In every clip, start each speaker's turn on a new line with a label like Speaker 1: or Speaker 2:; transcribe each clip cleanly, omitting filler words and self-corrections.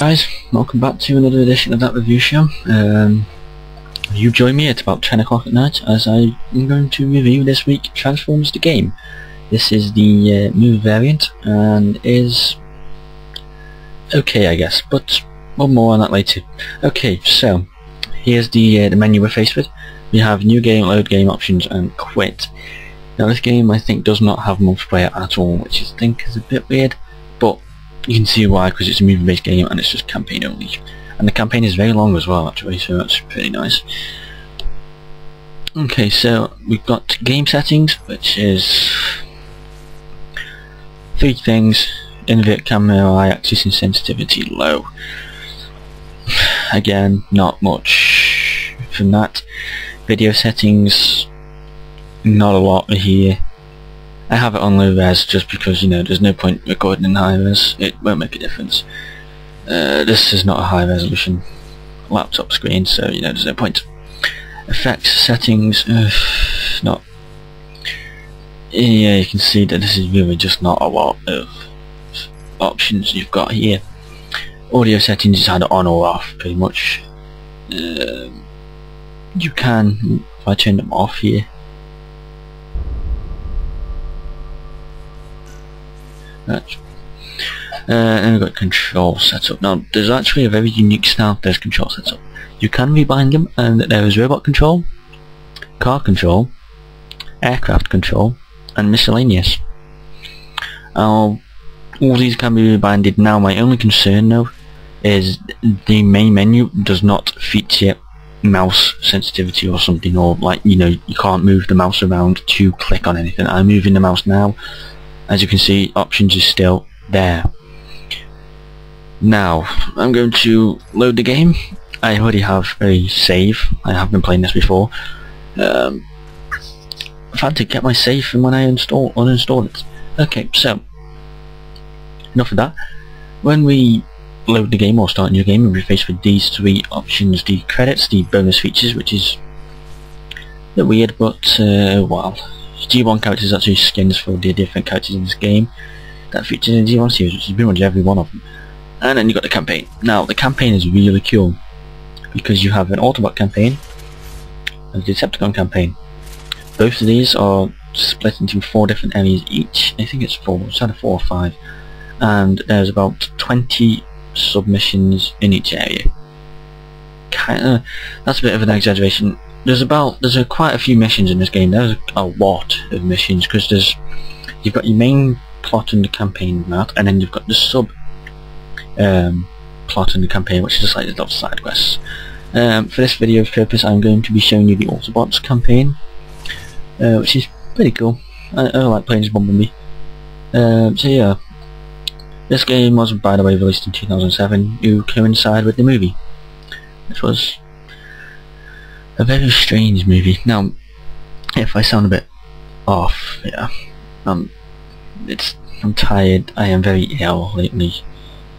Speaker 1: Guys, welcome back to another edition of That Review Show. You join me at about 10 o'clock at night as I am going to review this week Transformers the Game. This is the movie variant and is okay, I guess, but we'll more on that later. Okay, so here's the menu we're faced with. We have new game, load game options and quit. Now this game I think does not have multiplayer at all, which I think is a bit weird, but you can see why, because it's a movie based game and it's just campaign only. And the campaign is very long as well actually, so that's pretty nice. Okay, so we've got game settings, which is three things: invert camera, y-axis and sensitivity low. Again, not much from that. Video settings, not a lot here. I have it on low res just because, you know, there's no point recording in high res, it won't make a difference. This is not a high resolution laptop screen, so you know there's no point. Effects settings, not. Yeah, you can see that this is really just not a lot of options you've got here. Audio settings is either on or off, pretty much. You can, if I turn them off here. And we've got control setup. Now there's actually a very unique style to this control setup. You can rebind them, and there is robot control, car control, aircraft control and miscellaneous. All these can be rebinded. Now my only concern though is the main menu does not feature mouse sensitivity or something, or like, you know, you can't move the mouse around to click on anything. I'm moving the mouse now. As you can see, options is still there. Now, I'm going to load the game. I already have a save. I have been playing this before. I've had to get my save from when I uninstalled it. Okay, so enough of that. When we load the game or start a new game, we'll be faced with these three options: the credits, the bonus features, which is a bit weird, but well, G1 characters are actually skins for the different characters in this game that feature in the G1 series, which is pretty much every one of them. And then you got the campaign. Now the campaign is really cool because you have an Autobot campaign and a Decepticon campaign. Both of these are split into 4 different areas each. I think it's 4, it's either 4 or 5, and there's about 20 submissions in each area. Kinda, that's a bit of an exaggeration. There's quite a few missions in this game. There's a lot of missions because you've got your main plot in the campaign map, and then you've got the sub plot in the campaign, which is just like the little side quests. For this video's purpose, I'm going to be showing you the Autobots campaign, which is pretty cool. I like playing as Bumblebee. So yeah, this game was, by the way, released in 2007 to coincide with the movie, which was a very strange movie. Now, if I sound a bit off, yeah, I'm tired. I am very ill lately.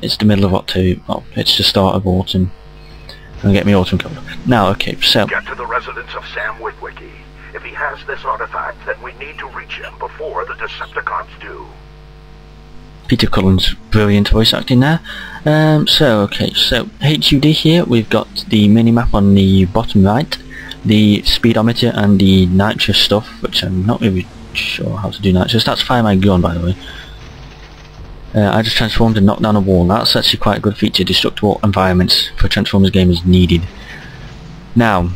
Speaker 1: It's the middle of October. Well, it's the start of autumn. I'm getting my autumn cold. Now, okay, so
Speaker 2: get to the residence of Sam Witwicky. If he has this artifact, then we need to reach him before the Decepticons do.
Speaker 1: Peter Cullen's brilliant voice acting there. So HUD here, we've got the minimap on the bottom right, the speedometer and the nitrous stuff, which I'm not really sure how to do nitrous. That's fire my gun, by the way. I just transformed and knocked down a wall. That's actually quite a good feature. Destructible environments for Transformers game is needed. Now,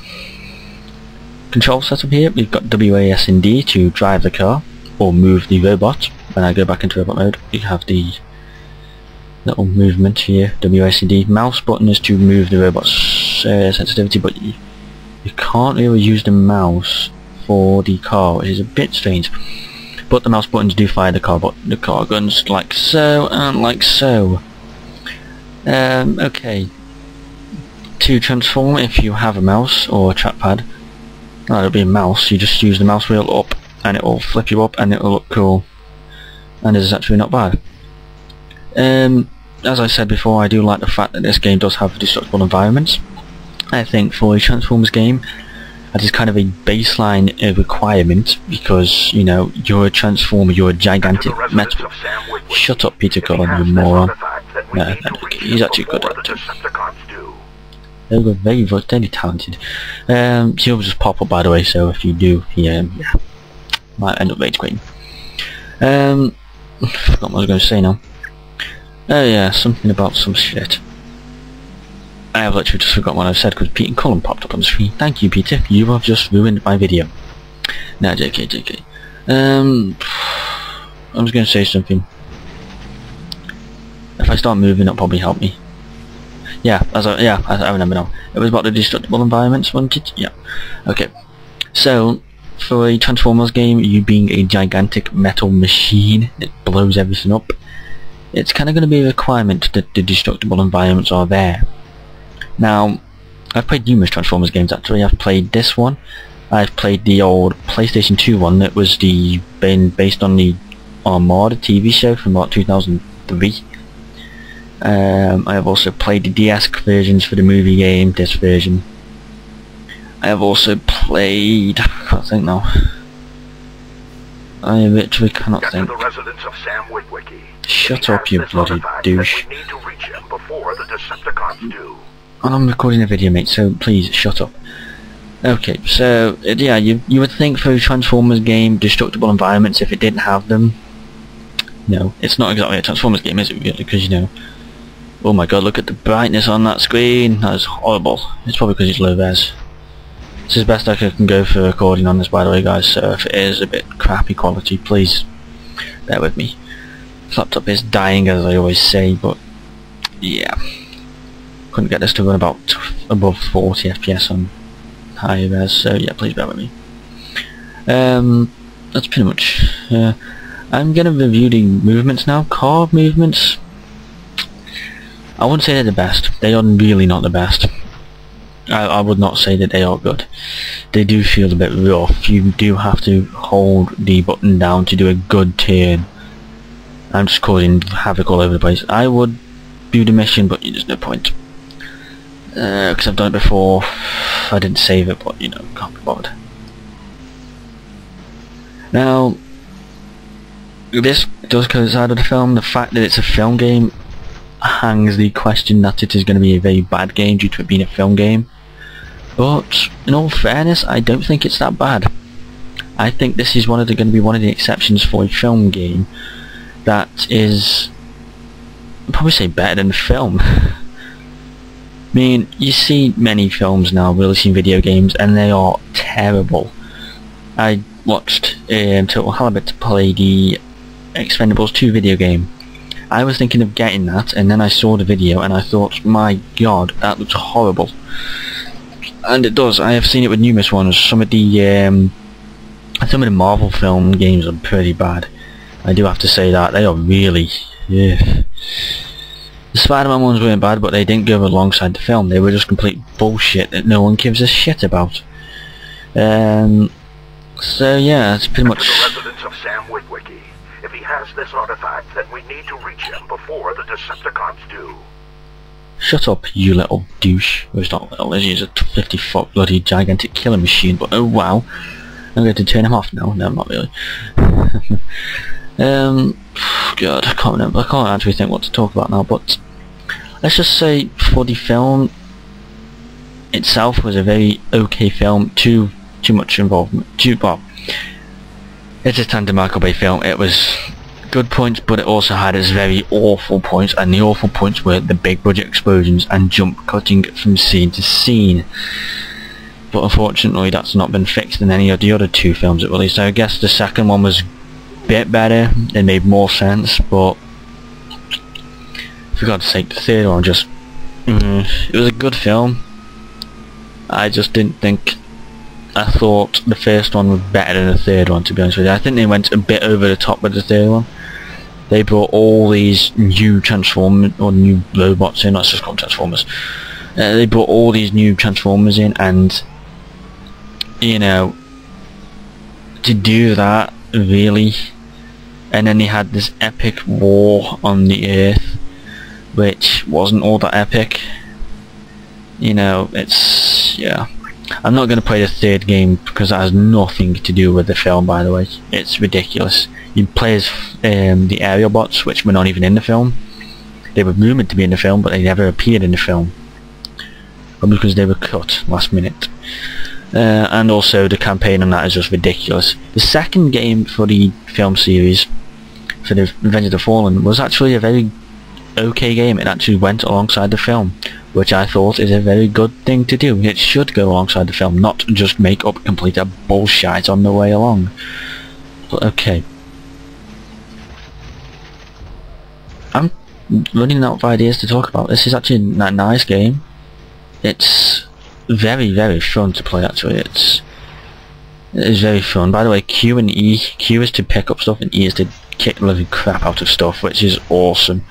Speaker 1: control setup here, we've got WASD to drive the car or move the robot. When I go back into robot mode, you have the little movement here, WASD. Mouse button is to move the robot's sensitivity, but you can't really use the mouse for the car, which is a bit strange. But the mouse buttons do fire the car guns, like so and like so. Okay. To transform, if you have a mouse or a trackpad, it'll be a mouse. You just use the mouse wheel up, and it will flip you up, and it will look cool. And it's actually not bad. As I said before, I do like the fact that this game does have destructible environments. I think for a Transformers game, that is kind of a baseline requirement, because, you know, you're a Transformer, you're a gigantic metal. Shut up, Peter Cullen, you moron.
Speaker 2: we
Speaker 1: No,
Speaker 2: need to reach
Speaker 1: he's
Speaker 2: him
Speaker 1: actually good
Speaker 2: before
Speaker 1: at
Speaker 2: the
Speaker 1: it.
Speaker 2: Decepticons do.
Speaker 1: They're good, very talented. She'll just pop up by the way, so if you do, yeah, might end up rage quitting. Forgot what I was going to say now. Oh yeah, something about some shit. I have literally just forgotten what I said because Peter Cullen popped up on the screen. Thank you, Peter. You have just ruined my video. Nah, JK. I was going to say something. If I start moving, that'll probably help me. Yeah, I remember now. It was about the destructible environments, wasn't it? Yeah. Okay. So, for a Transformers game, you being a gigantic metal machine that blows everything up, it's kind of going to be a requirement that the destructible environments are there. Now, I've played numerous Transformers games actually. I've played this one. I've played the old PlayStation 2 one that was based on the Armada TV show from about 2003. I have also played the DS versions for the movie game, this version. I have also played... I can't think now. I literally cannot
Speaker 2: Get
Speaker 1: think.
Speaker 2: to the residence of Sam Witwicky.
Speaker 1: Shut up, you bloody douche.
Speaker 2: We need to reach him before the Decepticons do.
Speaker 1: And I'm recording a video, mate, so please shut up. Okay, so yeah, you would think for a Transformers game, destructible environments, if it didn't have them. No, it's not exactly a Transformers game, is it really? Because you know, oh my god, look at the brightness on that screen. That is horrible. It's probably because it's low res. This is the best I can go for recording on this, by the way, guys. So if it is a bit crappy quality, please bear with me. This laptop is dying, as I always say, but yeah, couldn't get this to run about above 40 FPS on high res. So yeah, please bear with me. That's pretty much. I'm gonna review the movements now. Car movements. I wouldn't say they're the best. They are really not the best. I would not say that they are good. They do feel a bit rough. You do have to hold the button down to do a good turn. I'm just causing havoc all over the place. I would do the mission, but there's no point. Because I've done it before. I didn't save it, but you know, can't be bothered. Now, this does coincide with the film. The fact that it's a film game hangs the question that it is going to be a very bad game due to it being a film game. But in all fairness, I don't think it's that bad. I think this is going to be one of the exceptions for a film game that is, I'd probably say, better than the film. I mean, you see many films now releasing video games and they are terrible. I watched Total Halibut play the Expendables 2 video game. I was thinking of getting that, and then I saw the video and I thought, my god, that looks horrible. And it does. I have seen it with numerous ones. Some of the Marvel film games are pretty bad. I do have to say that. They are really... yeah. The Spider-Man ones weren't bad, but they didn't go alongside the film. They were just complete bullshit that no one gives a shit about. So yeah, it's pretty much...
Speaker 2: The residence of Sam Witwicky. If he has this artifact, then we need to reach him before the Decepticons do.
Speaker 1: Shut up, you little douche. Well, he's not little, he's a 50-foot bloody gigantic killing machine, but oh wow. I'm going to turn him off now. No, I'm not really. God, I can't remember. I can't actually think what to talk about now, but let's just say for the film itself was a very okay film. Too much involvement. Well, it's a Tandem Michael Bay film. It was good points, but it also had its very awful points, and the awful points were the big budget explosions and jump cutting from scene to scene. But unfortunately that's not been fixed in any of the other two films it released. So I guess the second one was a bit better, it made more sense, but for God's sake, the third one just... it was a good film. I just didn't think... I thought the first one was better than the third one, to be honest with you. I think they went a bit over the top with the third one. They brought all these new Transformers, or new robots in, let's just call them Transformers. They brought all these new Transformers in, and, you know, to do that, really, and then they had this epic war on the Earth, which wasn't all that epic. You know, it's, yeah. I'm not going to play the third game because that has nothing to do with the film, by the way. It's ridiculous. You play as the aerial bots, which were not even in the film. They were rumoured to be in the film, but they never appeared in the film. Probably because they were cut last minute. And also the campaign on that is just ridiculous. The second game for the film series, for the Revenge of the Fallen, was actually a very okay game. It actually went alongside the film, which I thought is a very good thing to do. It should go alongside the film, not just make up complete bullshit on the way along. But okay. I'm running out of ideas to talk about. This is actually a nice game. It's very, very fun to play actually. It is very fun. By the way, Q and E. Q is to pick up stuff and E is to kick the living crap out of stuff, which is awesome.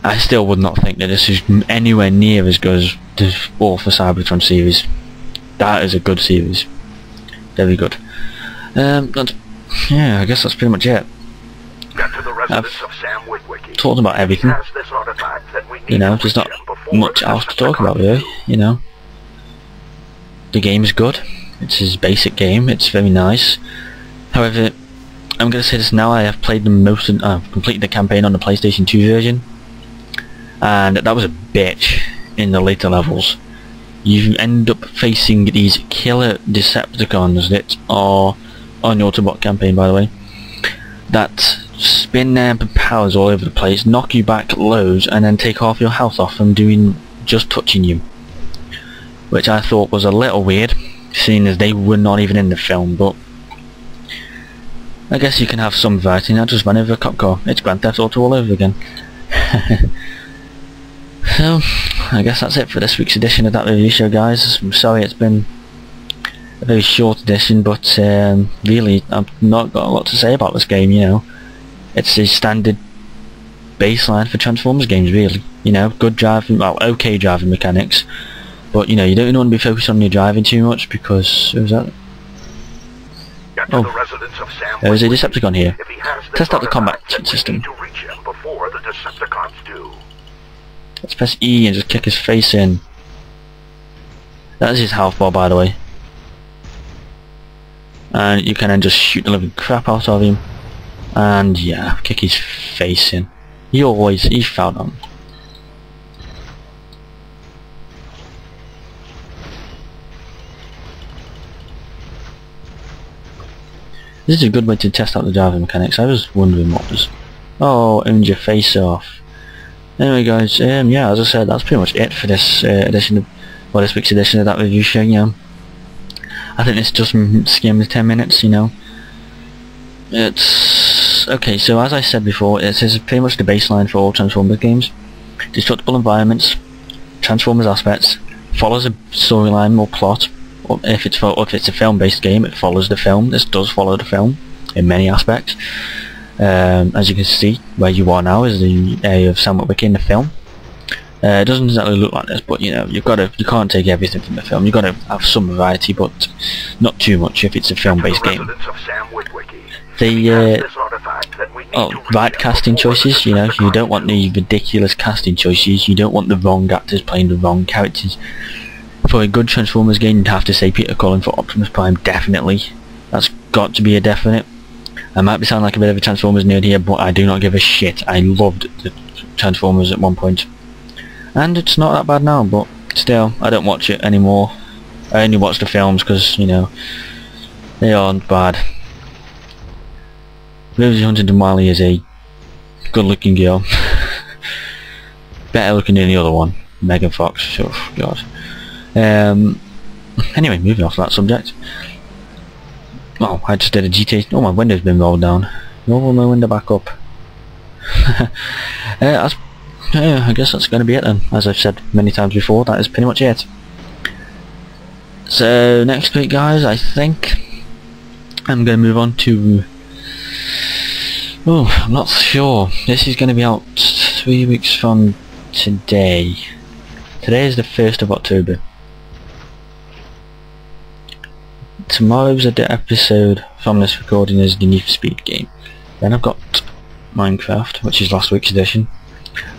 Speaker 1: I still would not think that this is anywhere near as good as the War for Cybertron series. That is a good series. Very good. Yeah, I guess that's pretty much it. I've talked about everything. You know, there's not much else to talk about really, you know. The game is good. It's his basic game. It's very nice. However, I'm going to say this now, I have played completed the campaign on the PlayStation 2 version. And that was a bitch in the later levels. You end up facing these killer Decepticons that are on the Autobot campaign, by the way, that spin their powers all over the place, knock you back loads, and then take half your health off from just touching you. Which I thought was a little weird, seeing as they were not even in the film, but I guess you can have some variety. Now just run over a cop car. It's Grand Theft Auto all over again. So, I guess that's it for this week's edition of That Review Show, guys. I'm sorry it's been a very short edition, but really I've not got a lot to say about this game, you know. It's a standard baseline for Transformers games, really. You know, good driving, well, okay driving mechanics, but you know, you don't want to be focused on your driving too much, because, who's that? Oh, there's a Decepticon here. Test out the combat system. Let's press E and just kick his face in. That is his health bar, by the way. And you can then just shoot the living crap out of him. And yeah, kick his face in. He fell down. This is a good way to test out the driving mechanics. I was wondering what was... Oh, aimed your face off. Anyway guys, yeah, as I said, that's pretty much it for this edition of, well, this week's edition of That Review Show, yeah. I think this just skimmed 10 minutes, you know. It's... okay, so as I said before, it is pretty much the baseline for all Transformers games. Destructible environments, Transformers aspects, follows a storyline or plot, or if it's a film-based game, it follows the film. This does follow the film in many aspects. As you can see, where you are now is the area of Sam Witwicky in the film. It doesn't exactly look like this, but you know, you can't take everything from the film. You've got to have some variety, but not too much if it's a film-based game. The right casting choices, you know, you don't want the ridiculous casting choices. You don't want the wrong actors playing the wrong characters. For a good Transformers game, you'd have to say Peter Cullen for Optimus Prime, definitely. That's got to be a definite. I might be sounding like a bit of a Transformers nerd here, but I do not give a shit. I loved the Transformers at one point. And it's not that bad now, but still, I don't watch it anymore. I only watch the films because, you know, they aren't bad. Rosie Huntington-Whiteley is a good looking girl. Better looking than the other one, Megan Fox. Oh god. Anyway, moving off that subject. Oh, I just did a GTA. Oh, my window's been rolled down. Roll my window back up. I guess that's going to be it then. As I've said many times before, that is pretty much it. So next week, guys, I think I'm going to move on to... oh, I'm not sure. This is going to be out 3 weeks from today. Today is the 1st of October. Tomorrow's episode from this recording is the Need for Speed game. Then I've got Minecraft, which is last week's edition.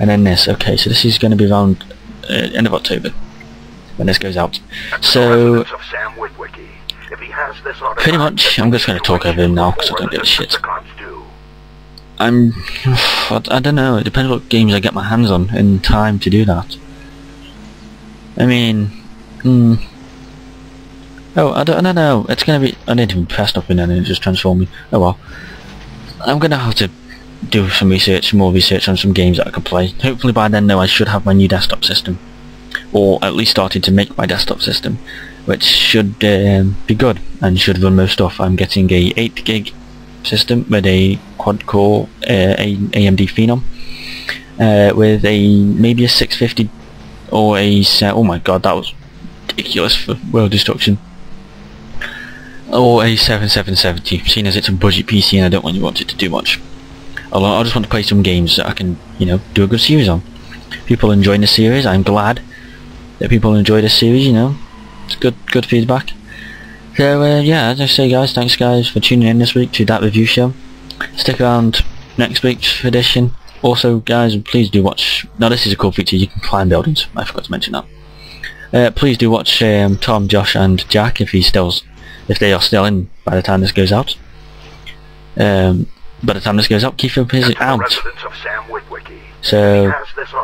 Speaker 1: And then this. Okay, so this is going to be around end of October when this goes out. So pretty much I'm just going to talk over him now because I don't give a shit. I don't know, it depends what games I get my hands on in time to do that. I mean, oh, I don't know, it's gonna be, I didn't even press nothing and it just transformed me. Oh well. I'm gonna have to do some more research on some games that I could play. Hopefully by then though I should have my new desktop system. Or at least started to make my desktop system. Which should be good and should run most stuff. I'm getting a 8 gig system with a quad-core AMD Phenom. With maybe a 650 or a... oh my god, that was ridiculous for world destruction. Or a 7770, seeing as it's a budget PC and I don't really want it to do much. I just want to play some games that I can, you know, do a good series on. People enjoying the series, I'm glad that people enjoy this series, you know. It's good feedback. So yeah, as I say guys, thanks guys for tuning in this week to That Review Show. Stick around next week's edition. Also guys, please do watch, now this is a cool feature, you can climb buildings, I forgot to mention that. Please do watch Tom, Josh and Jack if they are still in by the time this goes out. By the time this goes up, Keith is out. So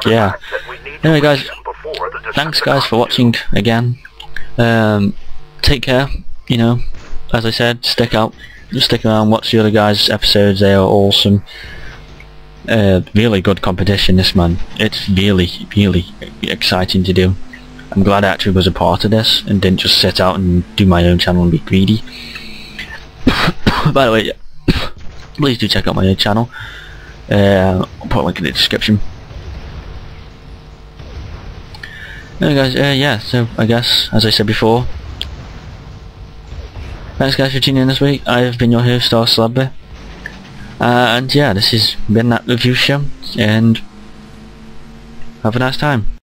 Speaker 1: yeah. Anyway guys, thanks guys for watching again. Take care, you know, as I said, stick around, watch the other guys' episodes, they are awesome. Really good competition this, man. It's really exciting to do. I'm glad I actually was a part of this and didn't just sit out and do my own channel and be greedy. By the way, please do check out my own channel. I'll put a link in the description. Anyway guys, yeah, so I guess, as I said before, thanks guys for tuning in this week. I have been your host, Star Slabby. And yeah, this has been That Review Show, and have a nice time.